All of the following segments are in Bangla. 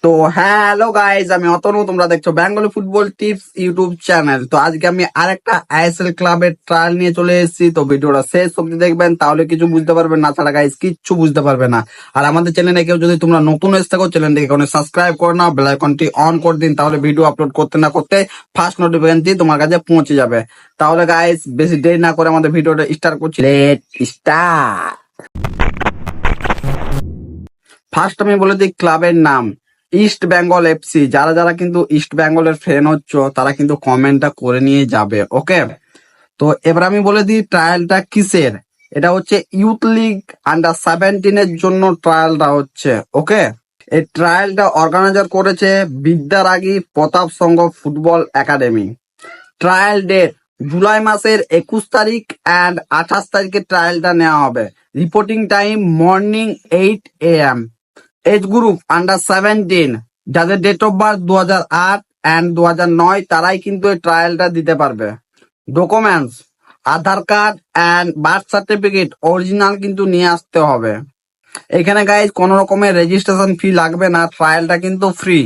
তো হ্যালো গাইজ, আমি অতনু, তোমরা দেখছো Bengali football tips YouTube channel. তো আজকে আমি আরেকটা আইএসএল ক্লাবের ট্রায়াল নিয়ে চলে এসেছি। তো ভিডিওটা শেষ অব্দি দেখবেন, তাহলে কিছু বুঝতে পারবেন না, ছাড়া গাইজ কিচ্ছু বুঝতে পারবে না। আর আমাদের চ্যানেলে কেউ যদি তোমরা নতুন এসে থাকো, চ্যানেলটিকে কোনো সাবস্ক্রাইব করে নাও, বেল আইকনটি অন করে দিন, তাহলে ভিডিও আপলোড করতে না করতে ফার্স্ট নোটিফিকেশনটি তোমার কাছে পৌঁছে যাবে। তাহলে গাইজ বেশি দেরি না করে আমাদের ভিডিওটা স্টার্ট করছি। Let start. ফার্স্ট আমি বলে দিই ক্লাবের নাম, ইস্ট বেঙ্গল এফসি। যারা যারা কিন্তু ইস্ট বেঙ্গলের ফ্যান হচ্ছ, তারা কিন্তু কমেন্টটা করে নিয়ে যাবে, ওকে। তো এবার আমি বলে দিই ট্রায়ালটা কিসের। এটা হচ্ছে ইউথ লিগ আন্ডার 17 জন্য ট্রায়ালটা হচ্ছে, ওকে। এই ট্রায়ালটা অর্গানাইজার করেছে Vidyaragi Pratap Sangha football academy. Trial date July মাসের 21 তারিখ অ্যান্ড 28 তারিখে ট্রায়ালটা নেওয়া হবে। Reporting time morning 8 AM। Age group under 17, যাদের ডেট অফ বার্থ 2008 অ্যান্ড 2009, তারাই কিন্তু এই ট্রায়ালটা দিতে পারবে। Documents Aadhaar card and birth certificate original কিন্তু নিয়ে আসতে হবে। এখানে গাইজ কোনো রকমের রেজিস্ট্রেশন ফি লাগবে না, ট্রায়ালটা কিন্তু ফ্রি।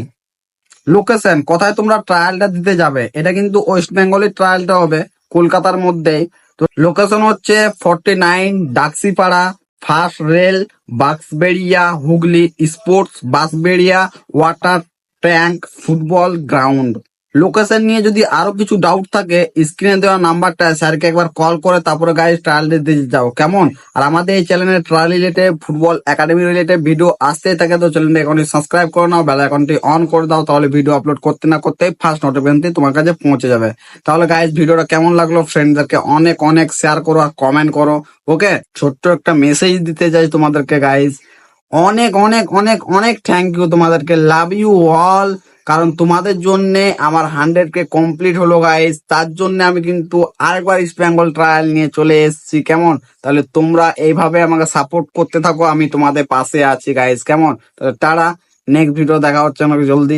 লোকেশন কোথায় তোমরা ট্রায়ালটা দিতে যাবে, এটা কিন্তু ওয়েস্ট বেঙ্গলের ট্রায়ালটা হবে, কলকাতার মধ্যেই। তো লোকেশন হচ্ছে 49 Daksipara, first rail, Bansberia, Hooghly sports Bansberia water tank football ground. Location নিয়ে যদি আরো কিছু ডাউট থাকে, স্ক্রিনে দেওয়া নাম্বারটা স্যারকে একবার কল করে তারপরে গাইজ ট্রায়াল দিতে যাও, কেমন। আর আমাদের এই চ্যানেলে trial related football academy related video আসতে থাকে, তো চ্যানেলটা এখনই সাবস্ক্রাইব করে নাও, বেল আইকনটি অন করে দাও, তাহলে ভিডিও আপলোড করতে না করতে ফার্স্ট নোটিফিকেশনটি তোমার কাছে পৌঁছে যাবে। তাহলে গাইজ ভিডিওটা কেমন লাগলো, ফ্রেন্ডদেরকে অনেক অনেক শেয়ার করো আর কমেন্ট করো, ওকে। ছোট্ট একটা মেসেজ দিতে চাই তোমাদেরকে গাইজ, অনেক অনেক অনেক অনেক থ্যাংক ইউ তোমাদেরকে, লাভ ইউ অল। কারণ তোমাদের জন্য আমার 100K কমপ্লিট হলো গাইজ, তার জন্য আমি কিন্তু আরেকবার ইস্ট বেঙ্গল ট্রায়াল নিয়ে চলে এসেছি, কেমন। তাহলে তোমরা এইভাবে আমাকে সাপোর্ট করতে থাকো, আমি তোমাদের পাশে আছি গাইজ, কেমন। তাহলে তারা নেক্সট ভিডিও দেখা হচ্ছে আমাকে জলদি।